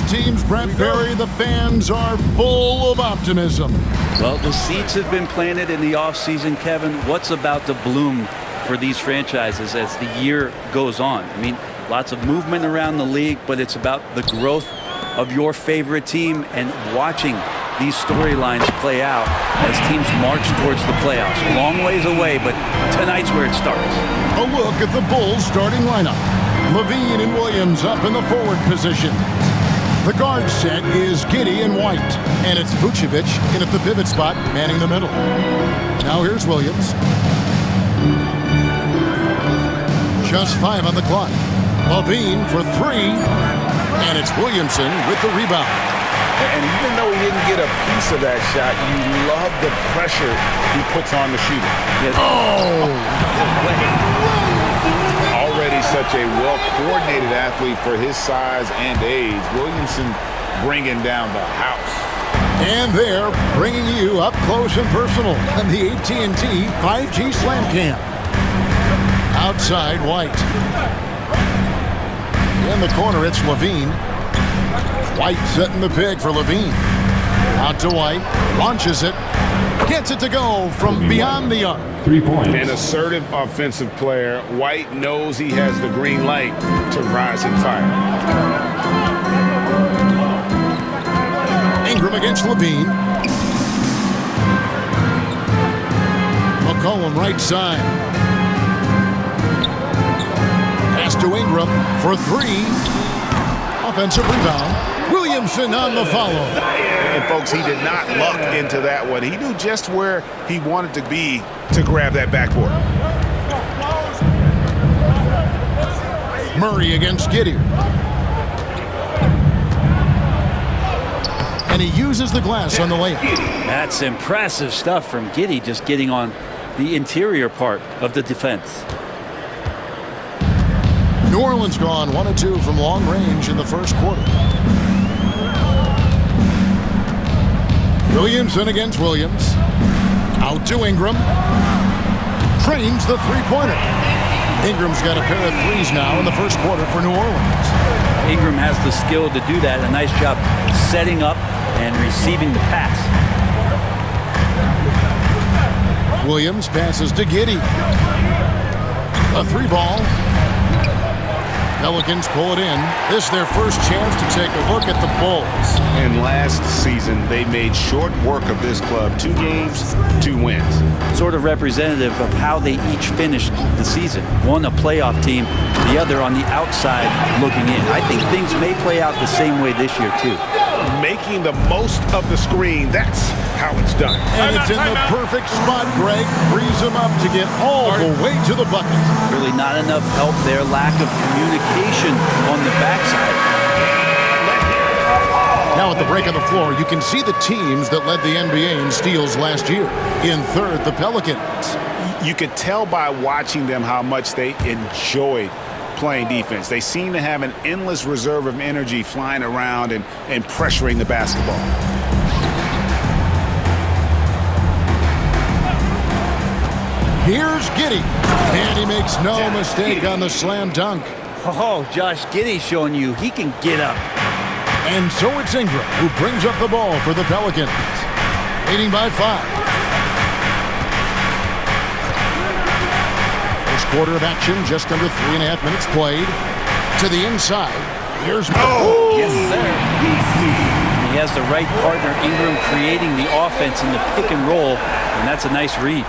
both teams, Brent Barry, the fans are full of optimism. Well, the seeds have been planted in the offseason, Kevin. What's about to bloom for these franchises as the year goes on? I mean, lots of movement around the league, but it's about the growth of your favorite team and watching these storylines play out as teams march towards the playoffs. A long ways away, but tonight's where it starts. A look at the Bulls starting lineup. Levine and Williams up in the forward position. The guard set is Giddey and White, and it's Vucevic in at the pivot spot, manning the middle. Now here's Williams. Just 5 on the clock. Levine for 3, and it's Williamson with the rebound. And even though he didn't get a piece of that shot, you love the pressure he puts on the shooter. Yes. Oh! Already such a well-coordinated athlete for his size and age. Williamson bringing down the house. And they're bringing you up close and personal on the AT&T 5G Slam Cam. Outside, White. In the corner, it's Levine. White setting the pick for Levine. Out to White. Launches it. Gets it to go from beyond the arc. 3 points. An assertive offensive player. White knows he has the green light to rise and fire. Ingram against Levine. McCollum right side. Pass to Ingram for 3. Offensive rebound. Williamson on the follow. And folks, he did not luck into that one. He knew just where he wanted to be to grab that backboard. Murray against Giddey. And he uses the glass on the layup. That's impressive stuff from Giddey, just getting on the interior part of the defense. New Orleans gone 1 of 2 from long range in the first quarter. Williamson against Williams. Out to Ingram. Trains the three-pointer. Ingram's got a pair of threes now in the first quarter for New Orleans. Ingram has the skill to do that. A nice job setting up and receiving the pass. Williams passes to Giddey. A 3-ball. Pelicans pull it in. This is their first chance to take a look at the Bulls. And last season, they made short work of this club. 2 games, 2 wins. Sort of representative of how they each finished the season. One a playoff team, the other on the outside looking in. I think things may play out the same way this year, too. Making the most of the screen, that's how it's done. And it's in the perfect spot. Greg frees him up to get all the way to the bucket. Really not enough help there. Lack of communication on the backside. Now at the break on the floor, you can see the teams that led the NBA in steals last year. In third, the Pelicans. You could tell by watching them how much they enjoyed playing defense. They seem to have an endless reserve of energy flying around and pressuring the basketball. Here's Giddey. And he makes no mistake on the slam dunk. Oh, Josh Giddey showing you he can get up. And so it's Ingram who brings up the ball for the Pelicans. Leading by 5. First quarter of action, just under 3.5 minutes played. To the inside. Here's Yes, sir. He has the right partner, Ingram, creating the offense in the pick and roll, and that's a nice read.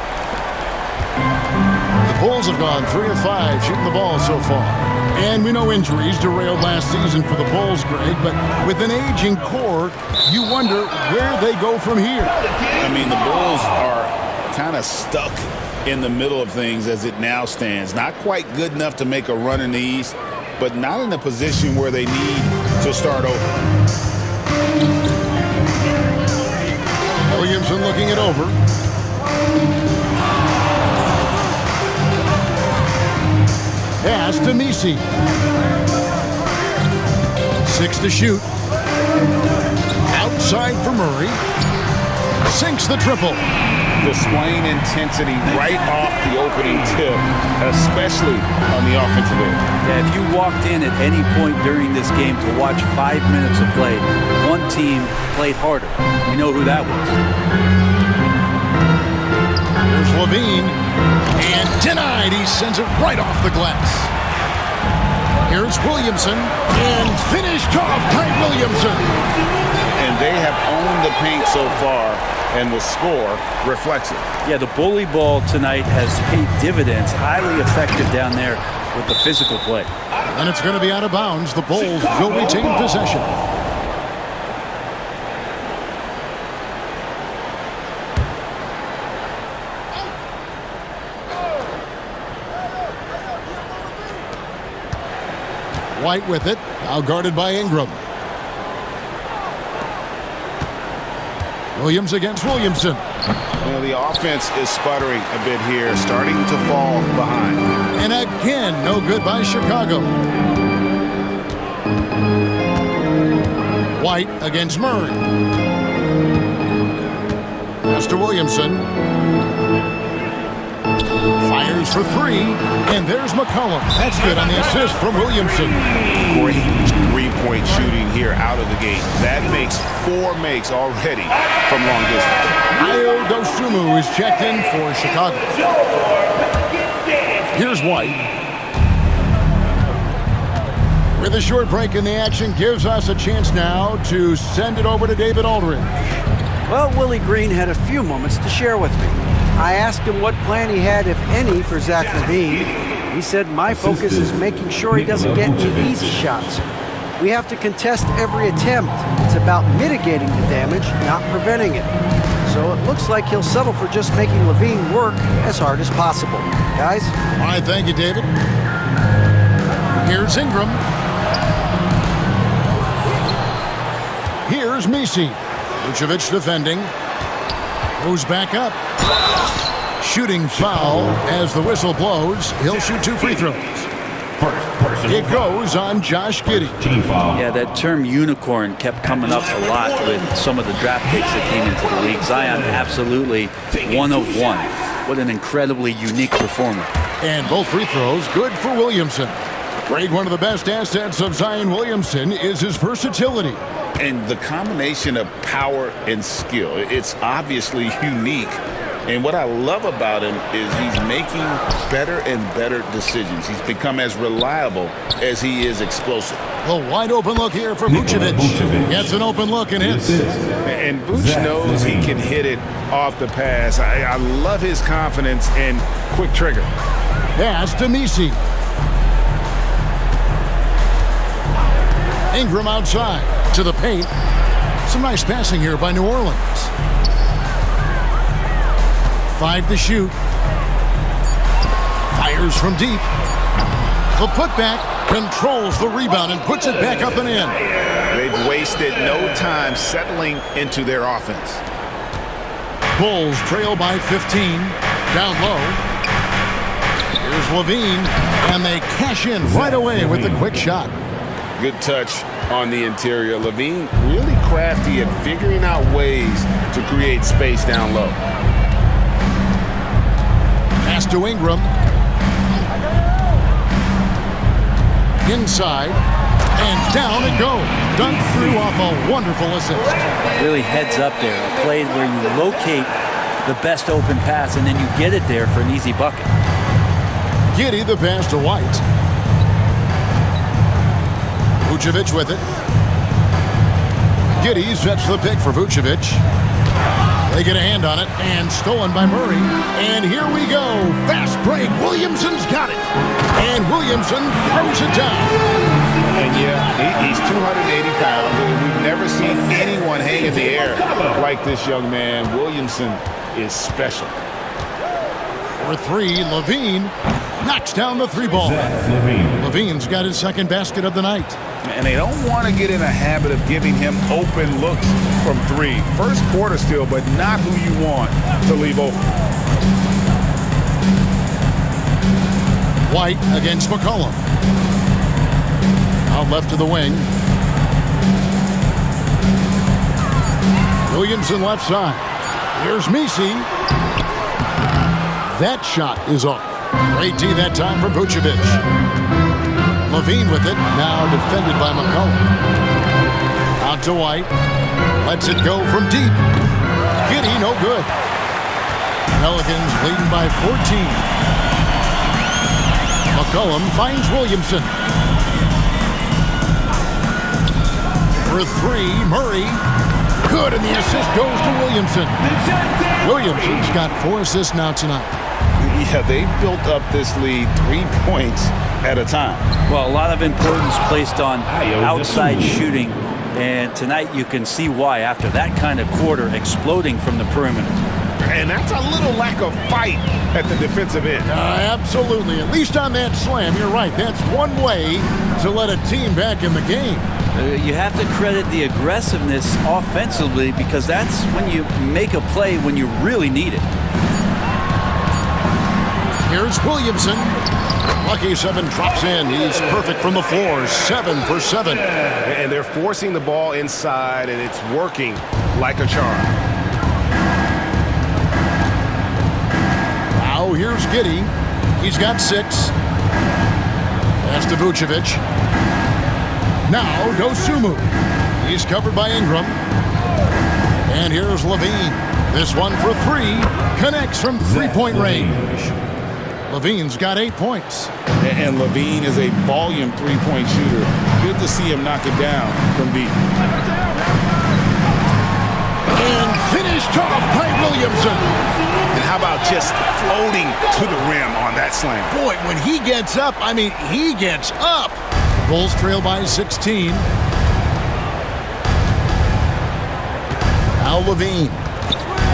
The Bulls have gone 3 of 5 shooting the ball so far. And we know injuries derailed last season for the Bulls, Greg, but with an aging core, you wonder where they go from here. I mean, the Bulls are kind of stuck in the middle of things as it now stands. Not quite good enough to make a run in the East, but not in a position where they need to start over. Williamson looking it over. Pass to Messi. 6 to shoot. Outside for Murray. Sinks the triple. displaying intensity right off the opening tip, especially on the offensive end. Yeah, if you walked in at any point during this game to watch 5 minutes of play, one team played harder. We know who that was. Here's Levine, and denied. He sends it right off the glass. Here's Williamson, and finished off by Williamson. And they have owned the paint so far, and the score reflects it. Yeah, the bully ball tonight has paid dividends. Highly effective down there with the physical play. And it's going to be out of bounds. The Bulls will retain possession. White with it, now guarded by Ingram. Williams against Williamson. The offense is sputtering a bit here, starting to fall behind. And again, no good by Chicago. White against Murray. Pass to Williamson. Fires for three, and there's McCollum. That's good on the assist from Williamson. Great three-point shooting here out of the gate. That makes 4 makes already from long distance. Ayo Dosunmu is checked in for Chicago. Here's White. With a short break in the action, gives us a chance now to send it over to David Aldridge. Well, Willie Green had a few moments to share with me. I asked him what plan he had, if any, for Zach LaVine. He said, my focus is making sure he doesn't get any easy shots. We have to contest every attempt. It's about mitigating the damage, not preventing it. So it looks like he'll settle for just making LaVine work as hard as possible. Guys? All right, thank you, David. Here's Ingram. Here's Messi. Vucevic defending. Goes back up. Shooting foul as the whistle blows. He'll shoot 2 free throws. It goes on Josh Giddey. Yeah, that term unicorn kept coming up a lot with some of the draft picks that came into the league. Zion, absolutely one of one. What an incredibly unique performer. And both free throws good for Williamson. Grade, one of the best assets of Zion Williamson is his versatility. And the combination of power and skill, it's obviously unique. And what I love about him is he's making better and better decisions. He's become as reliable as he is explosive. A wide open look here for Vucevic. Gets an open look and hits. And Vuce knows he can hit it off the pass. I love his confidence and quick trigger. Pass to Messi. Ingram outside to the paint. Some nice passing here by New Orleans. 5 to shoot. Fires from deep. The putback controls the rebound and puts it back up and in. They've wasted no time settling into their offense. Bulls trail by 15. Down low. Here's Levine, and they cash in right away with the quick shot. Good touch on the interior. Levine really crafty at figuring out ways to create space down low. Pass to Ingram. Inside. And down it goes. Dunk through off a wonderful assist. Really heads up there. A play where you locate the best open pass and then you get it there for an easy bucket. Giddey the pass to White. Vucevic with it. Giddey sets the pick for Vucevic. They get a hand on it, and stolen by Murray. And here we go. Fast break. Williamson's got it. And Williamson throws it down. And yeah, he's 280 pounds. We've never seen anyone hang in the air like this young man. Williamson is special. For 3, Levine knocks down the 3 ball. Levine's got his second basket of the night. And they don't want to get in a habit of giving him open looks from 3. First quarter still, but not who you want to leave open. White against McCollum. Out left to the wing. Williamson left side. Here's Messi. That shot is off. Great D that time from Vucevic. Levine with it, now defended by McCollum. Out to White. Lets it go from deep. Giddey, no good. Pelicans leading by 14. McCollum finds Williamson. For three, Murray. Good, and the assist goes to Williamson. Williamson's got 4 assists now tonight. Yeah, they built up this lead 3 points at a time. Well, a lot of importance placed on outside shooting, and tonight you can see why after that kind of quarter exploding from the perimeter. And that's a little lack of fight at the defensive end. Absolutely. At least on that slam, you're right. That's one way to let a team back in the game. You have to credit the aggressiveness offensively because that's when you make a play when you really need it. Here's Williamson. Lucky 7 drops in. He's perfect from the floor. 7 for 7. And they're forcing the ball inside, and it's working like a charm. Now here's Giddey. He's got 6. Pass to Vucevic. Now Dosunmu. He's covered by Ingram. And here's Levine. This one for 3. Connects from three-point range. Levine's got 8 points. And Levine is a volume three-point shooter. Good to see him knock it down from deep. And finished off by Williamson. And how about just floating to the rim on that slam? Boy, when he gets up, I mean, he gets up. Bulls trail by 16. Now Levine.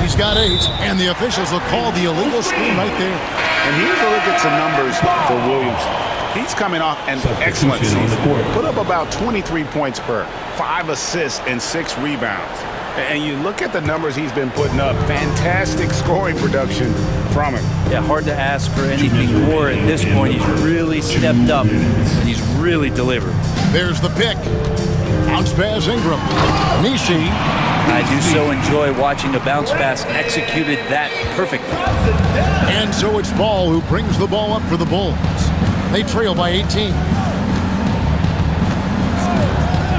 He's got 8, and the officials will call the illegal screen right there. And here's a look at some numbers for Williamson. He's coming off an excellent season. Put up about 23 points per, 5 assists, and 6 rebounds. And you look at the numbers he's been putting up, fantastic scoring production from him. Yeah, hard to ask for anything more at this point. He's really stepped up, and he's really delivered. There's the pick. Bounce pass Ingram. Nisi. I do so enjoy watching a bounce pass executed that perfectly. And so it's Ball who brings the ball up for the Bulls. They trail by 18.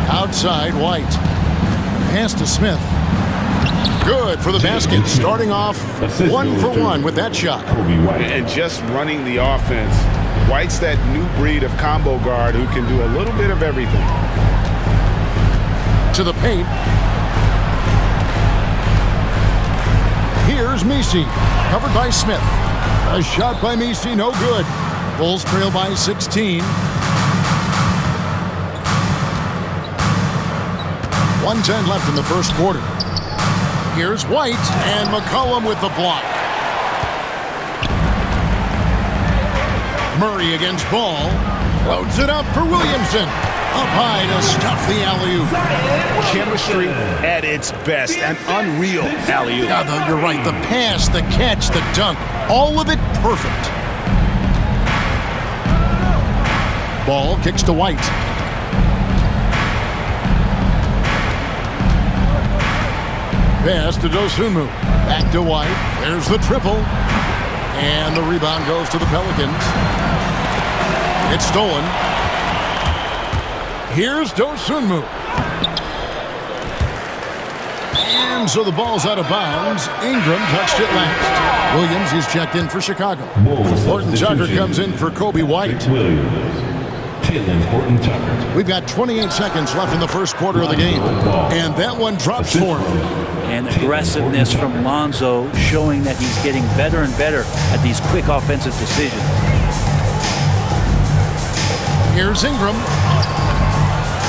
Outside, White. Pass to Smith. Good for the basket. Starting off 1 for 1 with that shot. And just running the offense. White's that new breed of combo guard who can do a little bit of everything. To the paint. Here's Misi, covered by Smith. A shot by Misi, no good. Bulls trail by 16. 1:10 left in the first quarter. Here's White, and McCollum with the block. Murray against Ball. Loads it up for Williamson. Up high to stuff the alley-oop. Chemistry at its best. An unreal alley-oop. You're right. The pass, the catch, the dunk. All of it perfect. Ball kicks to White. Pass to Dosunmu. Back to White. There's the triple. And the rebound goes to the Pelicans. It's stolen. Here's Dosunmu. And so the ball's out of bounds. Ingram touched it last. Williams, he's checked in for Chicago. Horton Tucker comes in for Kobe White. We've got 28 seconds left in the first quarter of the game. And that one drops for him. And aggressiveness from Lonzo showing that he's getting better and better at these quick offensive decisions. Here's Ingram.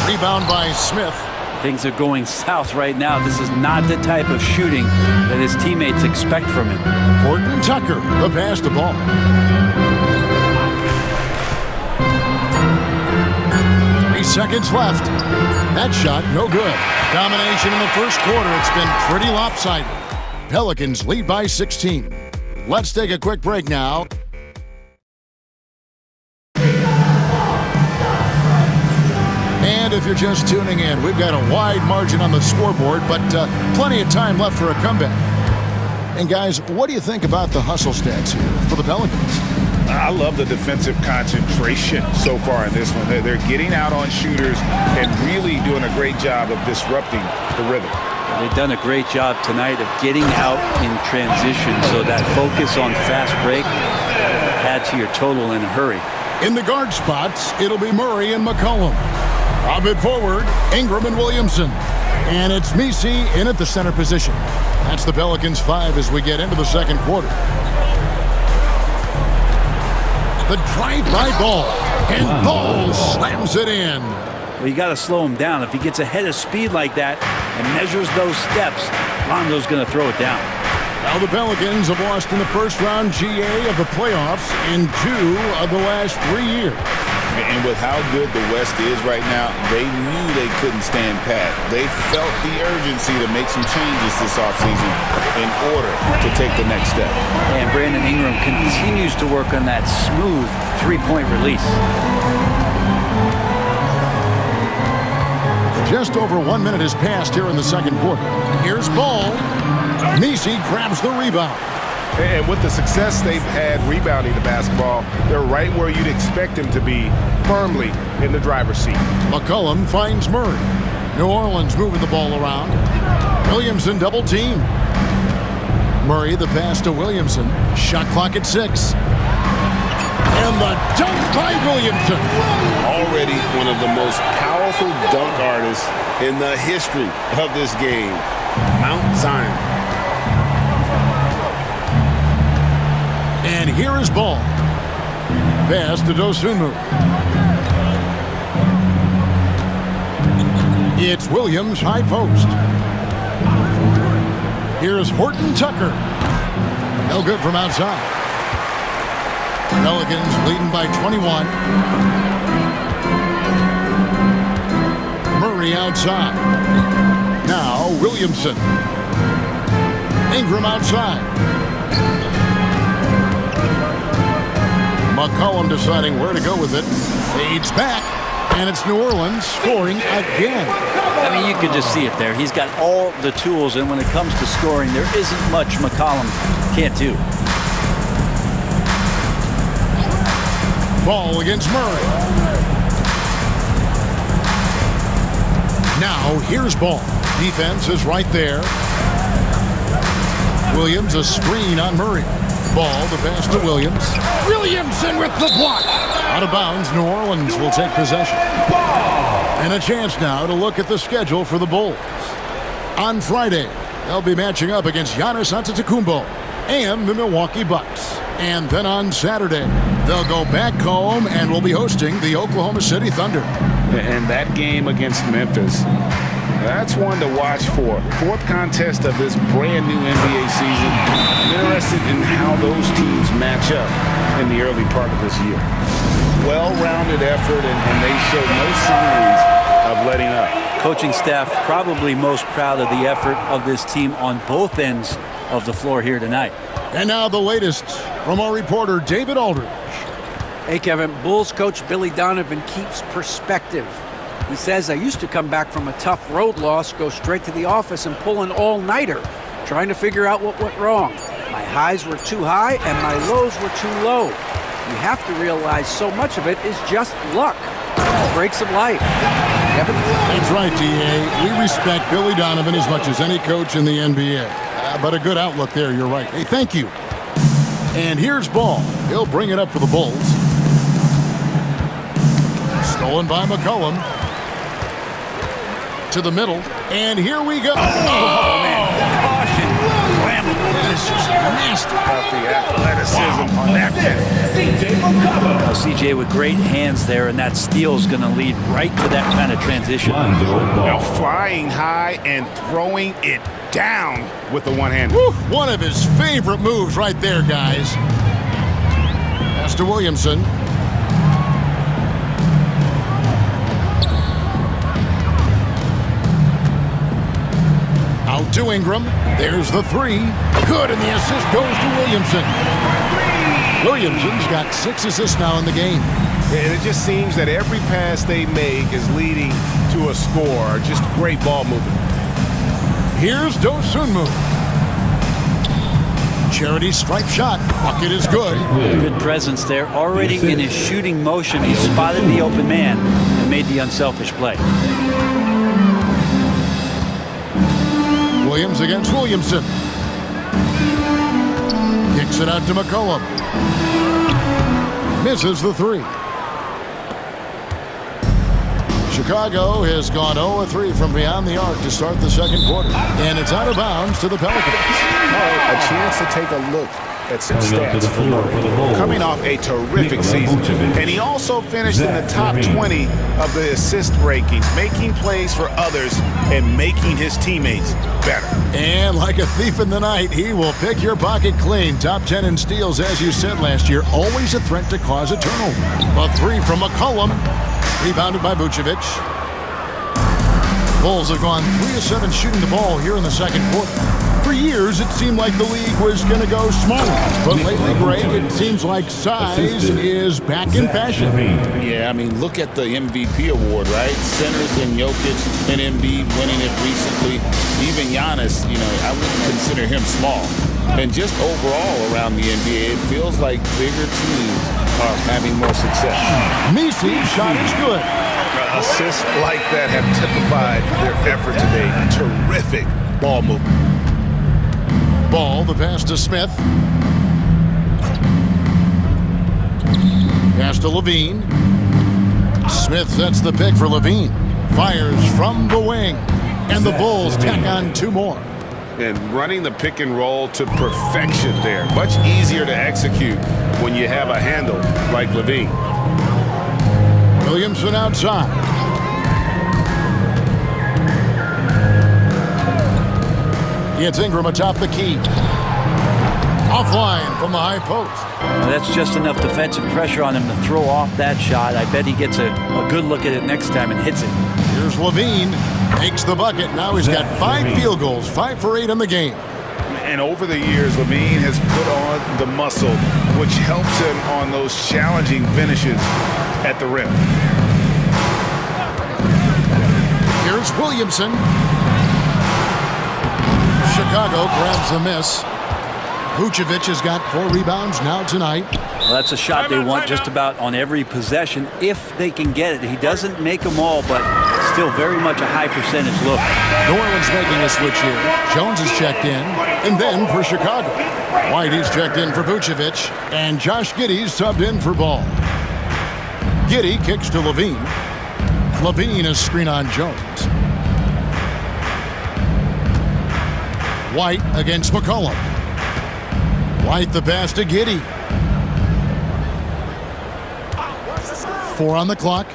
Rebound by Smith. Things are going south right now. This is not the type of shooting that his teammates expect from him. Horton Tucker, the pass to Ball. Seconds left. That shot, no good. Domination in the first quarter. It's been pretty lopsided. Pelicans lead by 16. Let's take a quick break now. And if you're just tuning in, we've got a wide margin on the scoreboard, but plenty of time left for a comeback. And guys, what do you think about the hustle stats here for the Pelicans? I love the defensive concentration so far in this one. They're getting out on shooters and really doing a great job of disrupting the rhythm. They've done a great job tonight of getting out in transition, so that focus on fast break add to your total in a hurry. In the guard spots, it'll be Murray and McCollum. Drop it forward, Ingram and Williamson. And it's Messi in at the center position. That's the Pelicans 5 as we get into the second quarter. The drive-by Ball, and Ball slams it in. Well, you got to slow him down. If he gets ahead of speed like that and measures those steps, Lonzo's going to throw it down. Now the Pelicans have lost in the first-round GA of the playoffs in 2 of the last 3 years. And with how good the West is right now, they knew they couldn't stand pat. They felt the urgency to make some changes this offseason in order to take the next step. And Brandon Ingram continues to work on that smooth three-point release. Just over 1 minute has passed here in the second quarter. Here's Ball. Messi grabs the rebound. And with the success they've had rebounding the basketball, they're right where you'd expect them to be, firmly in the driver's seat. McCollum finds Murray. New Orleans moving the ball around. Williamson double team. Murray the pass to Williamson. Shot clock at 6. And the dunk by Williamson. Already one of the most powerful dunk artists in the history of this game. Mount Zion. And here is Ball. Pass to Dosunmu. It's Williams high post. Here's Horton Tucker. No good from outside. Pelicans leading by 21. Murray outside. Now Williamson. Ingram outside. McCollum deciding where to go with it. Fades back, and it's New Orleans scoring again. I mean, you could just see it there. He's got all the tools, and when it comes to scoring, there isn't much McCollum can't do. Ball against Murray. Now here's Ball. Defense is right there. Williams a screen on Murray. Ball, the pass to Williams. Williamson with the block. Out of bounds, New Orleans will take possession. And a chance now to look at the schedule for the Bulls. On Friday, they'll be matching up against Giannis Antetokounmpo and the Milwaukee Bucks. And then on Saturday, they'll go back home and will be hosting the Oklahoma City Thunder. And that game against Memphis, that's one to watch for. Fourth contest of this brand new NBA season. I'm interested in how those teams match up in the early part of this year. Well-rounded effort, and they show no signs of letting up. Coaching staff probably most proud of the effort of this team on both ends of the floor here tonight. And now the latest from our reporter, David Aldridge. Hey, Kevin, Bulls coach Billy Donovan keeps perspective. He says, I used to come back from a tough road loss, go straight to the office and pull an all-nighter, trying to figure out what went wrong. My highs were too high and my lows were too low. You have to realize so much of it is just luck. Breaks of life. Kevin? That's right, D.A. We respect Billy Donovan as much as any coach in the NBA. But a good outlook there, you're right. Hey, thank you. And here's Ball. He'll bring it up for the Bulls. Stolen by McCollum. To the middle. And here we go. Oh man. Caution. That is just nasty. About the athleticism on that CJ with great hands there, and that steal is going to lead right to that kind of transition. Now flying high and throwing it down with the one-hander. One of his favorite moves right there, guys. Pass to Williamson. Out to Ingram. There's the three. Good, and the assist goes to Williamson. Williamson's got 6 assists now in the game. And it just seems that every pass they make is leading to a score. Just great ball movement. Here's Dosunmu. Charity stripe shot. Bucket is good. Good presence there. Already in his shooting motion, he spotted the open man and made the unselfish play. Williams against Williamson. Kicks it out to McCollum. Misses the three. Chicago has gone 0-3 from beyond the arc to start the second quarter. And it's out of bounds to the Pelicans. A chance to take a look at some stats for Murray. Coming off a terrific season. And he also finished in the top 20 of the assist rankings, making plays for others and making his teammates better. And like a thief in the night, he will pick your pocket clean. Top 10 in steals, as you said last year. Always a threat to cause a turnover. A three from McCollum. Rebounded by Vucevic. Bulls have gone 3 of 7 shooting the ball here in the second quarter. For years, it seemed like the league was going to go smaller. But lately, Greg, it seems like size is back in fashion. Yeah, I mean, look at the MVP award, right? Centers and Jokic and Embiid winning it recently. Even Giannis, I wouldn't consider him small. And just overall around the NBA, it feels like bigger teams are having more success. Misi's shot is good. Assists like that have typified their effort today. Terrific ball movement. Ball, the pass to Smith. Pass to Levine. Smith sets the pick for Levine. Fires from the wing. And the Bulls tack on 2 more. And running the pick and roll to perfection there. Much easier to execute when you have a handle like Levine. Williamson outside. It's Ingram atop the key. Offline from the high post. Well, that's just enough defensive pressure on him to throw off that shot. I bet he gets a good look at it next time and hits it. Here's Levine. Makes the bucket. Now he's got 5 field goals. 5 for 8 in the game. And over the years, Levine has put on the muscle, which helps him on those challenging finishes at the rim. Here's Williamson. Chicago grabs the miss. Vucevic has got 4 rebounds now tonight. Well, that's a shot they want just about on every possession if they can get it. He doesn't make them all, but still very much a high percentage look. New Orleans making a switch here. Jones is checked in, and then for Chicago. Whitey's checked in for Vucevic, and Josh Giddey's subbed in for Ball. Giddey kicks to Levine. Levine is screen on Jones. White against McCollum. White the pass to Giddey. 4 on the clock.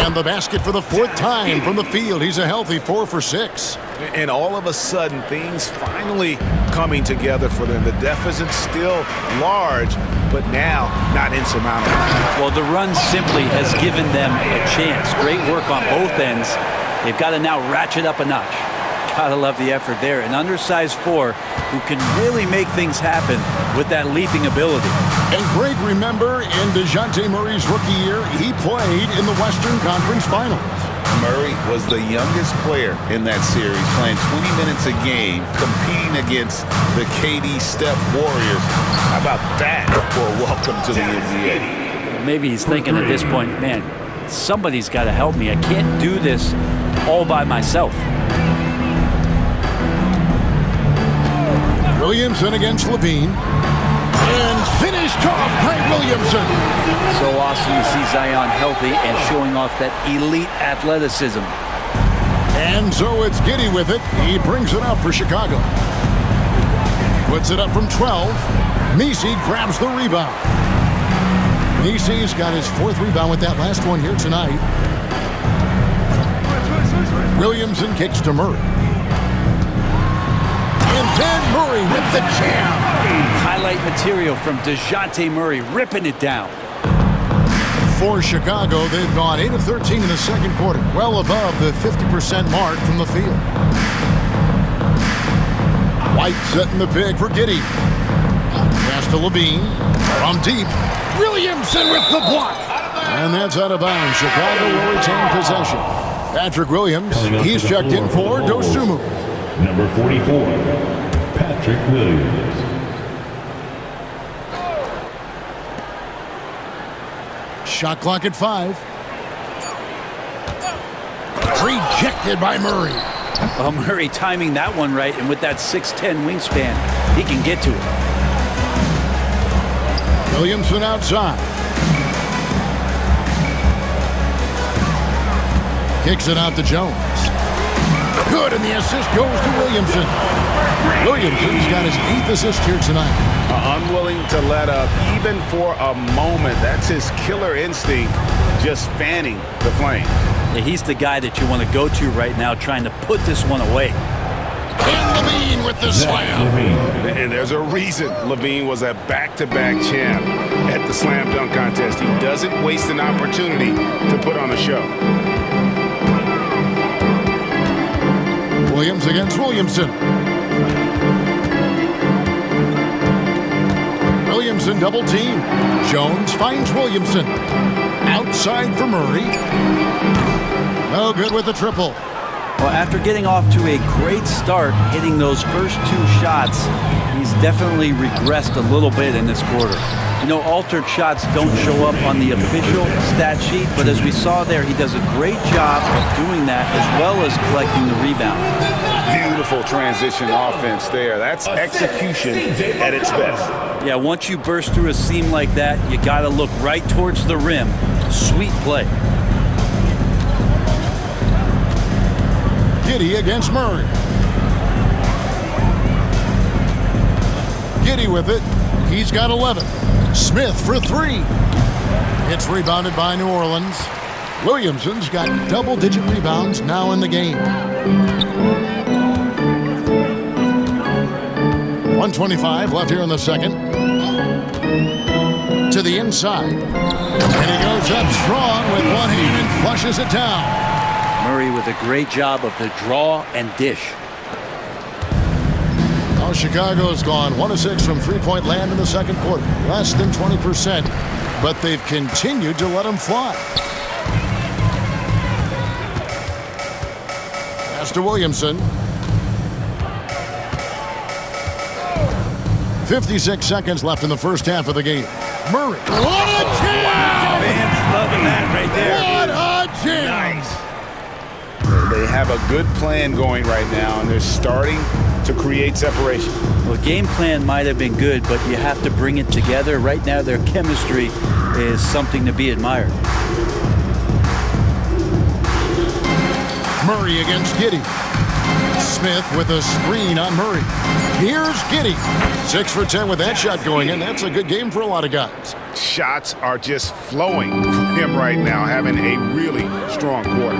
And the basket for the 4th time from the field. He's a healthy 4 for 6. And all of a sudden, things finally coming together for them. The deficit's still large, but now not insurmountable. Well, the run simply has given them a chance. Great work on both ends. They've got to now ratchet up a notch. Gotta love the effort there. An undersized 4 who can really make things happen with that leaping ability. And Greg, remember in DeJounte Murray's rookie year, he played in the Western Conference Finals. Murray was the youngest player in that series, playing 20 minutes a game, competing against the KD Steph Warriors. How about that for a welcome to the NBA? Maybe he's thinking at this point, man, somebody's got to help me. I can't do this all by myself. Williamson against Levine. And finished off by Williamson. So awesome to see Zion healthy and showing off that elite athleticism. And so it's Giddey with it. He brings it up for Chicago. Puts it up from 12. Misi grabs the rebound. Misi's got his 4th rebound with that last one here tonight. Williamson kicks to Murray. And then Murray with the jam. Highlight material from DeJounte Murray, ripping it down. For Chicago, they've gone 8 of 13 in the second quarter, well above the 50% mark from the field. White setting the pick for Giddey. Pass to Levine. From deep. Williamson with the block. And that's out of bounds. Chicago will retain possession. Patrick Williams, he's checked in for Dosunmu. Number 44, Patrick Williams. Shot clock at 5. Rejected by Murray. Well, Murray timing that one right, and with that 6'10 wingspan, he can get to it. Williamson outside. Kicks it out to Jones. Good, and the assist goes to Williamson. Williamson's got his 8th assist here tonight. Unwilling to let up even for a moment. That's his killer instinct, just fanning the flame. Yeah, he's the guy that you want to go to right now, trying to put this one away. And Levine with the slam. And there's a reason Levine was a back-to-back champ at the slam dunk contest. He doesn't waste an opportunity to put on a show. Williams against Williamson. Williamson double team. Jones finds Williamson. Outside for Murray. No good with the triple. Well, after getting off to a great start, hitting those first 2 shots, he's definitely regressed a little bit in this quarter. You know, altered shots don't show up on the official stat sheet, but as we saw there, he does a great job of doing that as well as collecting the rebound. Beautiful transition offense there. That's execution at its best. Yeah, once you burst through a seam like that, you got to look right towards the rim. Sweet play. Giddey against Murray. Giddey with it. He's got 11. Smith for 3. It's rebounded by New Orleans. Williamson's got double-digit rebounds now in the game. 1:25 left here in the second. To the inside. And he goes up strong with one hand and flushes it down. Murray with a great job of the draw and dish. Now Chicago's gone 1 of 6 from three-point land in the second quarter. Less than 20%, but they've continued to let him fly. Pass to Williamson. 56 seconds left in the first half of the game. Murray. What a jam! Fans loving that right there. What a jam! Nice. They have a good plan going right now, and they're starting to create separation. Well, game plan might have been good, but you have to bring it together. Right now, their chemistry is something to be admired. Murray against Giddey. Smith with a screen on Murray. Here's Giddey. 6 for 10 with that shot going in. That's a good game for a lot of guys. Shots are just flowing from him right now, having a really strong quarter.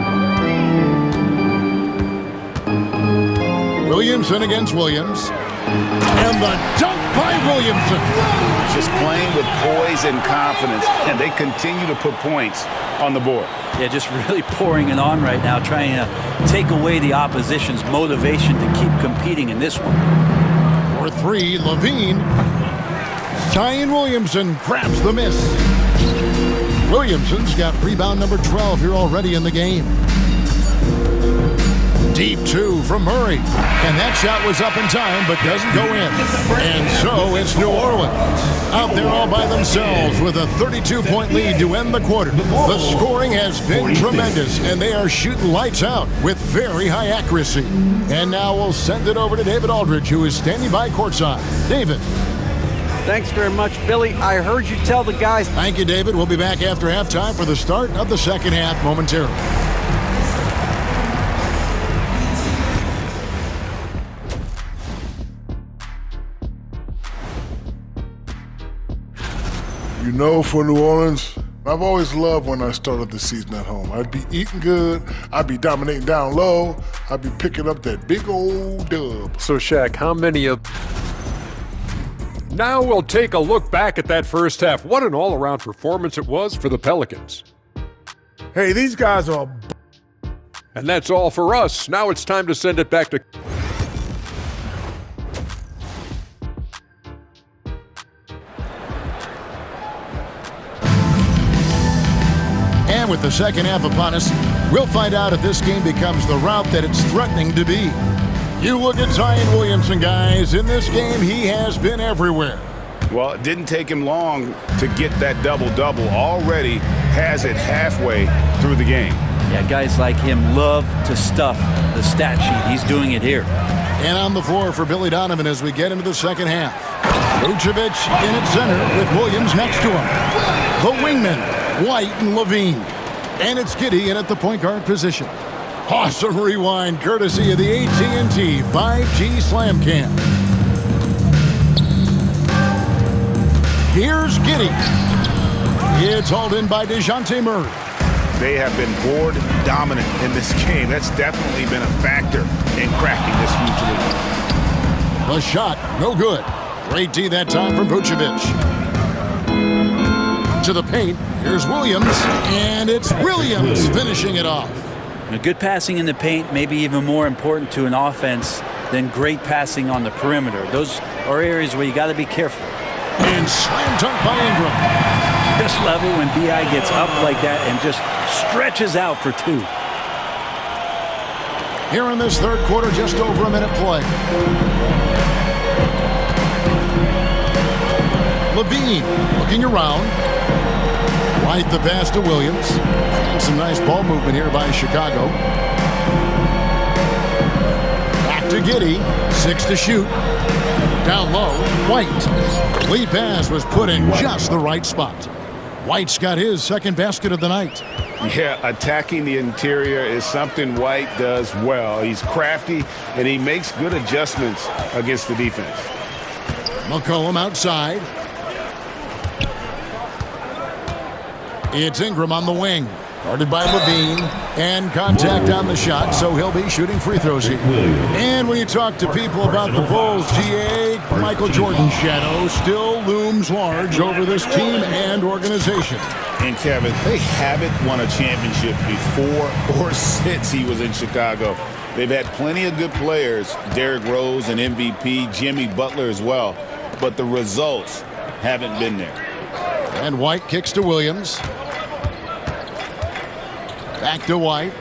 Williamson against Williams. And the dunk by Williamson. Just playing with poise and confidence, and they continue to put points on the board. Yeah, just really pouring it on right now, trying to take away the opposition's motivation to keep competing in this one. For 3, Levine. Zion Williamson grabs the miss. Williamson's got rebound number 12 here already in the game. Deep 2 from Murray. And that shot was up in time, but doesn't go in. And so it's New Orleans out there all by themselves with a 32-point lead to end the quarter. The scoring has been tremendous, and they are shooting lights out with very high accuracy. And now we'll send it over to David Aldridge, who is standing by courtside. David. Thanks very much, Billy. I heard you tell the guys. Thank you, David. We'll be back after halftime for the start of the second half momentarily. You know, for New Orleans, I've always loved when I started the season at home. I'd be eating good, I'd be dominating down low, I'd be picking up that big old dub. So, Shaq, how many of... Now we'll take a look back at that first half. What an all-around performance it was for the Pelicans. Hey, these guys are... And that's all for us. Now it's time to send it back to... And with the second half upon us, we'll find out if this game becomes the route that it's threatening to be. You look at Zion Williamson, guys. In this game, he has been everywhere. Well, it didn't take him long to get that double-double. Already has it halfway through the game. Yeah, guys like him love to stuff the stat sheet. He's doing it here. And on the floor for Billy Donovan as we get into the second half. Vucevic in at center with Williams next to him. The wingmen, White and Levine. And it's Giddey in at the point guard position. Awesome rewind courtesy of the AT&T 5G Slam Cam. Here's Giddey. It's hauled in by DeJounte Murray. They have been board dominant in this game. That's definitely been a factor in crafting this huge lead. The shot, no good. Great D that time from Vucevic. To the paint, here's Williams, and it's Williams finishing it off. Good passing in the paint may be even more important to an offense than great passing on the perimeter. Those are areas where you got to be careful. And slam dunk by Ingram. This level when B.I. gets up like that and just stretches out for two. Here in this third quarter, just over a minute play. Levine looking around. White the pass to Williams. And some nice ball movement here by Chicago. Back to Giddey. 6 to shoot. Down low, White. Lead pass was put in just the right spot. White's got his second basket of the night. Yeah, attacking the interior is something White does well. He's crafty, and he makes good adjustments against the defense. McCollum outside. It's Ingram on the wing. Guarded by Levine. And contact on the shot, so he'll be shooting free throws here. And when you talk to people about the Bulls, GA, Michael Jordan's shadow still looms large over this team and organization. And Kevin, they haven't won a championship before or since he was in Chicago. They've had plenty of good players, Derrick Rose and MVP, Jimmy Butler as well, but the results haven't been there. And White kicks to Williams. Back to White.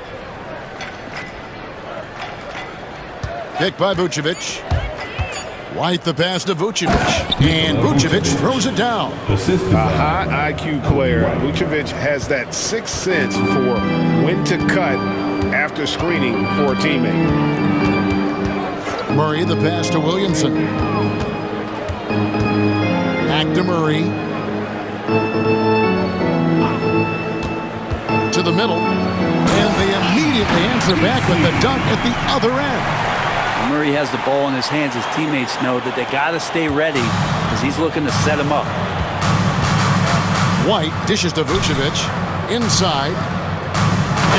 Kick by Vucevic. White the pass to Vucevic. And Vucevic throws it down. A high IQ player. Vucevic has that sixth sense for when to cut after screening for a teammate. Murray the pass to Williamson. Back to Murray. To the middle. And they immediately answer back with the dunk at the other end. Murray has the ball in his hands. His teammates know that they got to stay ready because he's looking to set him up. White dishes to Vucevic. Inside.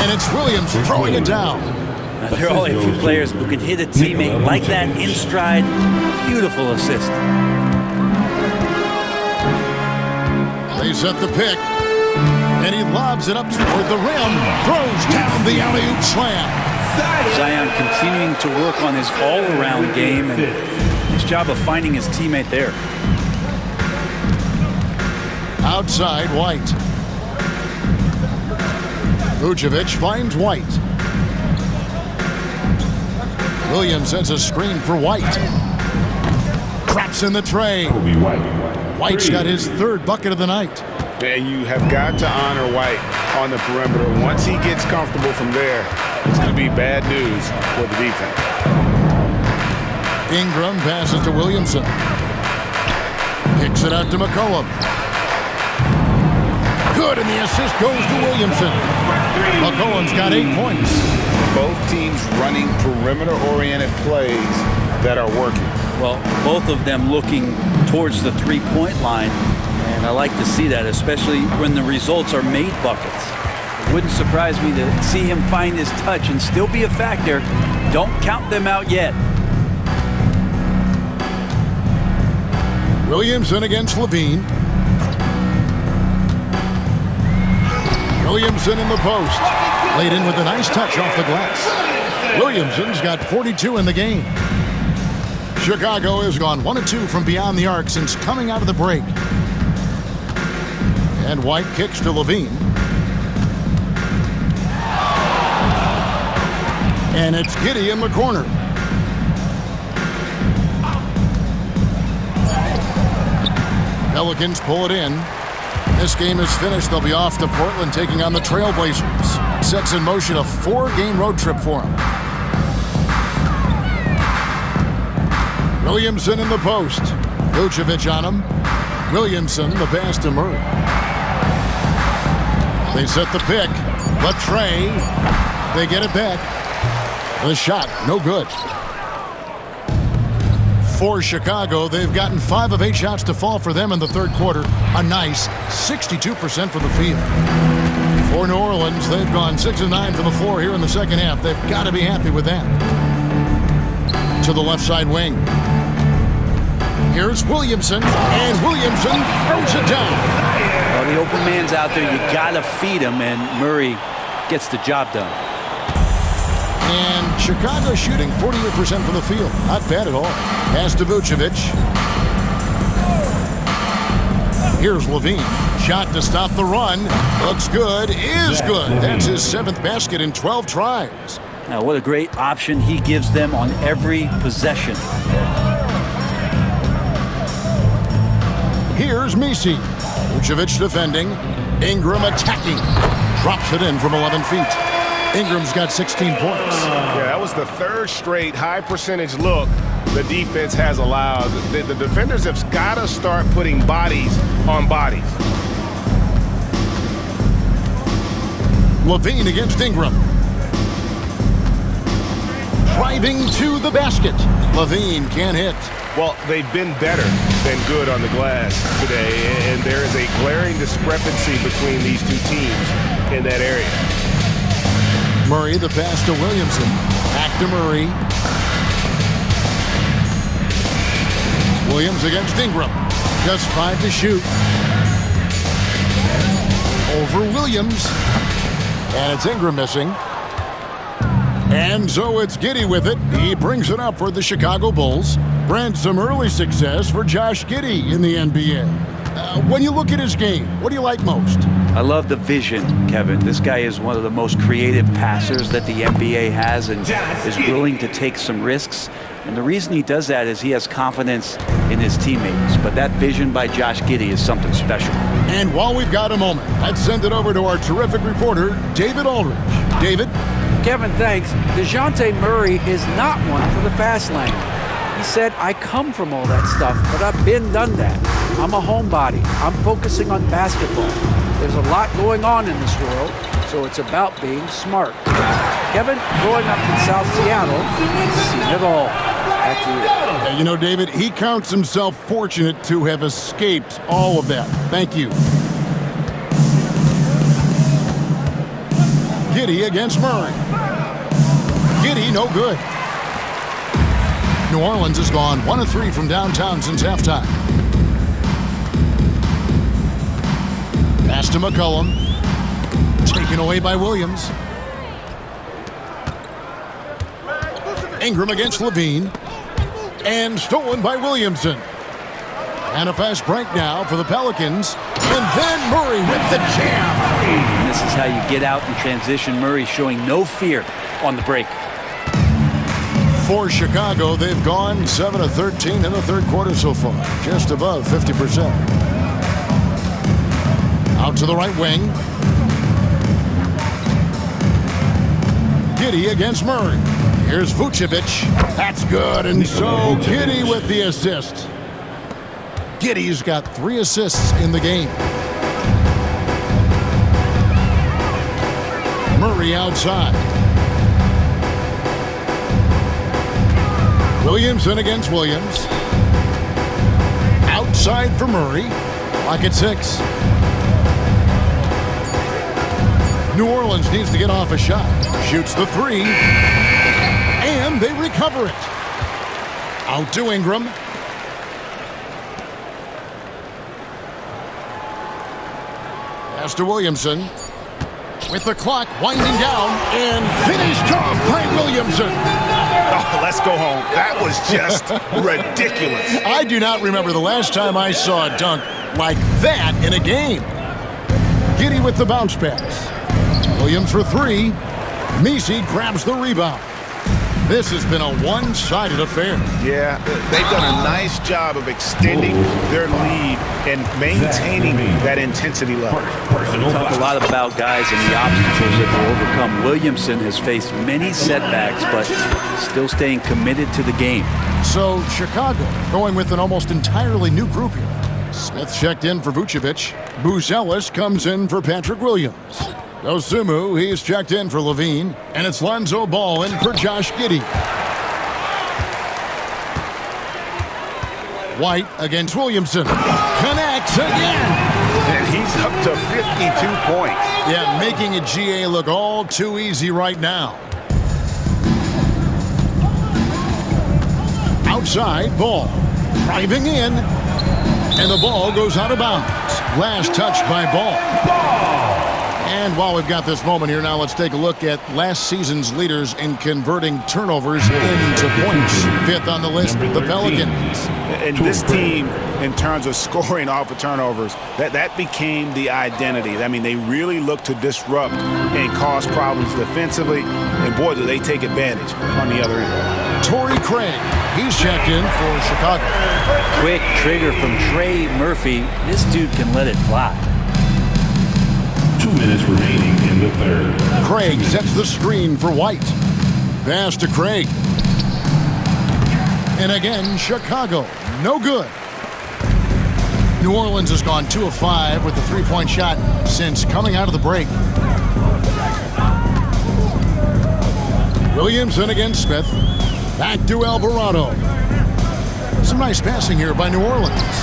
And it's Williams throwing it down. Now, there are only a few players who can hit a teammate like that in stride. Beautiful assist. They set the pick. And he lobs it up toward the rim. Throws down the alley-oop slam. Zion continuing to work on his all-around game and his job of finding his teammate there. Outside, White. Vucevic finds White. Williams sends a screen for White. Traps in the tray. White's got his third bucket of the night. And you have got to honor White on the perimeter. Once he gets comfortable from there, it's going to be bad news for the defense. Ingram passes to Williamson. Kicks it out to McCollum. Good, and the assist goes to Williamson. McCollum's got 8 points. Both teams running perimeter-oriented plays that are working. Well, both of them looking towards the three-point line. And I like to see that, especially when the results are made buckets. It wouldn't surprise me to see him find his touch and still be a factor. Don't count them out yet. Williamson against Levine. Williamson in the post. Laid in with a nice touch off the glass. Williamson's got 42 in the game. Chicago has gone 1 of 2 from beyond the arc since coming out of the break. And White kicks to Levine. And it's Giddey in the corner. Pelicans pull it in. This game is finished. They'll be off to Portland taking on the Trailblazers. Sets in motion a 4-game road trip for them. Williamson in the post. Vucevic on him. Williamson, the pass to Murray. They set the pick. Latrey. They get it back. The shot, no good. For Chicago, they've gotten 5 of 8 shots to fall for them in the third quarter. A nice 62% from the field. For New Orleans, they've gone 6 of 9 from the floor here in the second half. They've got to be happy with that. To the left side wing. Here's Williamson, and Williamson throws it down. Well, the open man's out there. You got to feed him, and Murray gets the job done. And Chicago shooting 48% from the field. Not bad at all. Pass to Vucevic. Here's Levine. Shot to stop the run. Looks good. Is good. That's his 7th basket in 12 tries. Now, what a great option he gives them on every possession. Here's Messi. Vucevic defending. Ingram attacking. Drops it in from 11 feet. Ingram's got 16 points. Yeah, that was the 3rd straight high percentage look the defense has allowed. The defenders have got to start putting bodies on bodies. Levine against Ingram. Driving to the basket. Levine can't hit. Well, they've been better than good on the glass today, and there is a glaring discrepancy between these two teams in that area. Murray, the pass to Williamson. Back to Murray. Williams against Ingram. Just 5 to shoot. Over Williams. And it's Ingram missing. And so it's Giddey with it. He brings it up for the Chicago Bulls. Brent, some early success for Josh Giddey in the NBA. When you look at his game, what do you like most? I love the vision, Kevin. This guy is one of the most creative passers that the NBA has and is willing to take some risks. And the reason he does that is he has confidence in his teammates. But that vision by Josh Giddey is something special. And while we've got a moment, let's send it over to our terrific reporter, David Aldridge. David? Kevin, thanks. DeJounte Murray is not one for the fast lane. He said, I come from all that stuff, but I've been done that. I'm a homebody. I'm focusing on basketball. There's a lot going on in this world, so it's about being smart. Kevin, growing up in South Seattle, he's seen it all. Back to you. You know, David, he counts himself fortunate to have escaped all of that. Thank you. Giddey against Murray. Giddey, no good. New Orleans has gone 1 of 3 from downtown since halftime. Pass to McCollum. Taken away by Williams. Ingram against Levine. And stolen by Williamson. And a fast break now for the Pelicans. And then Murray with the jam. And this is how you get out in transition. Murray showing no fear on the break. For Chicago, they've gone 7 of 13 in the third quarter so far. Just above 50%. Out to the right wing. Giddey against Murray. Here's Vucevic. That's good. And so Giddey with the assist. Giddey's got 3 assists in the game. Murray outside. Williamson against Williams. Outside for Murray. Clock at 6. New Orleans needs to get off a shot. Shoots the 3. And they recover it. Out to Ingram. Pass to Williamson. With the clock winding down and finished off by Williamson. Oh, let's go home. That was just ridiculous. I do not remember the last time I saw a dunk like that in a game. Giddey with the bounce pass. Williams for 3. Messi grabs the rebound. This has been a one-sided affair. Yeah, they've done a nice job of extending their lead and maintaining that intensity level. We talk a lot about guys and the obstacles that they overcome. Williamson has faced many setbacks, but still staying committed to the game. So Chicago going with an almost entirely new group here. Smith checked in for Vucevic. Buzelis comes in for Patrick Williams. Dosunmu, he's checked in for Levine. And it's Lonzo Ball in for Josh Giddey. White against Williamson. Connects again. And he's up to 52 points. Yeah, making a GA look all too easy right now. Outside, Ball. Driving in. And the ball goes out of bounds. Last touch by Ball. And while we've got this moment here, now let's take a look at last season's leaders in converting turnovers into points. Fifth on the list, the Pelicans. And this team, in terms of scoring off of turnovers, that became the identity. I mean, they really look to disrupt and cause problems defensively. And boy, do they take advantage on the other end. Torrey Craig, he's checked in for Chicago. Quick trigger from Trey Murphy. This dude can let it fly. 2 minutes remaining in the third. Craig sets the screen for White. Pass to Craig. And again, Chicago. No good. New Orleans has gone 2 of 5 with the three-point shot since coming out of the break. Williamson against Smith. Back to Alvarado. Some nice passing here by New Orleans.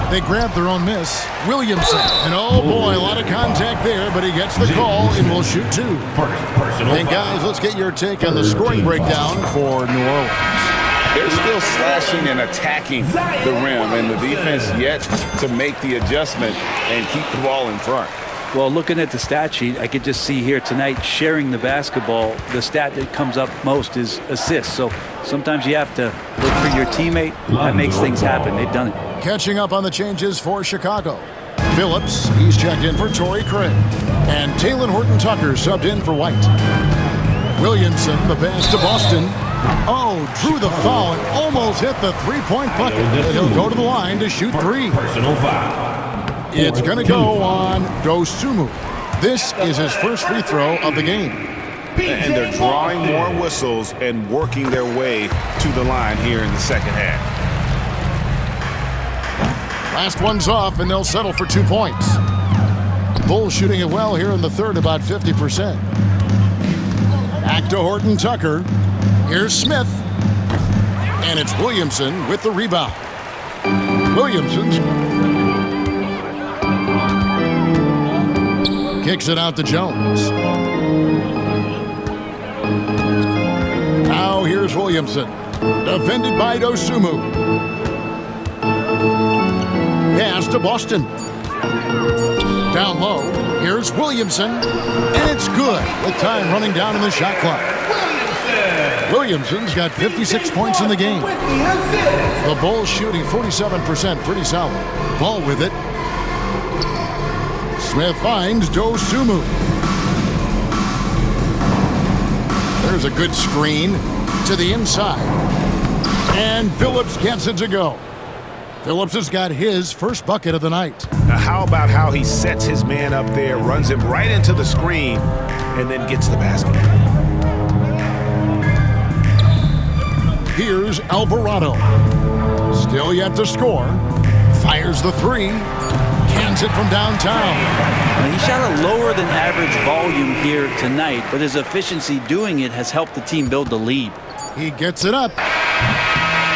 They grab their own miss. Williamson. And oh boy, a lot of contact there, but he gets the call and will shoot 2. And guys, let's get your take on the scoring breakdown for New Orleans. They're still slashing and attacking the rim, and the defense yet to make the adjustment and keep the ball in front. Well, looking at the stat sheet, I could just see here tonight sharing the basketball. The stat that comes up most is assists. So sometimes you have to look for your teammate. That makes things happen. They've done it. Catching up on the changes for Chicago. Phillips, he's checked in for Torrey Craig. And Talen Horton-Tucker subbed in for White. Williamson, the pass to Boston. Oh, drew the foul and almost hit the three-point bucket. And he'll go to the line to shoot 3. Personal foul. It's going to go on Dosunmu. This is his first free throw of the game. And they're drawing more whistles and working their way to the line here in the second half. Last one's off, and they'll settle for 2 points. Bulls shooting it well here in the third, about 50%. Back to Horton-Tucker. Here's Smith. And it's Williamson with the rebound. Williamson's kicks it out to Jones. Now here's Williamson. Defended by Dosunmu. Pass to Boston. Down low. Here's Williamson. And it's good with time running down in the shot clock. Williamson's got 56 points in the game. The Bulls shooting 47%. Pretty solid. Ball with it. Smith finds Dosunmu. There's a good screen to the inside. And Phillips gets it to go. Phillips has got his first bucket of the night. Now, how about how he sets his man up there, runs him right into the screen, and then gets the basket. Here's Alvarado. Still yet to score. Fires the 3. Cans it from downtown. He shot a lower than average volume here tonight, but his efficiency doing it has helped the team build the lead. He gets it up.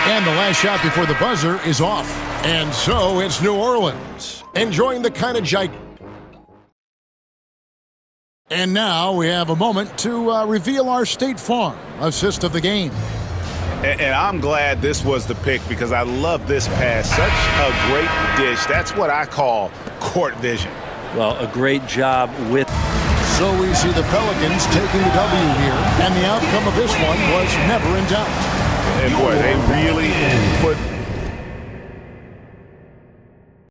And the last shot before the buzzer is off. And so it's New Orleans enjoying the kind of And now we have a moment to reveal our State Farm assist of the game. And I'm glad this was the pick because I love this pass. Such a great dish. That's what I call court vision. Well, a great job with... So we see the Pelicans taking the W here, and the outcome of this one was never in doubt. And boy, they really put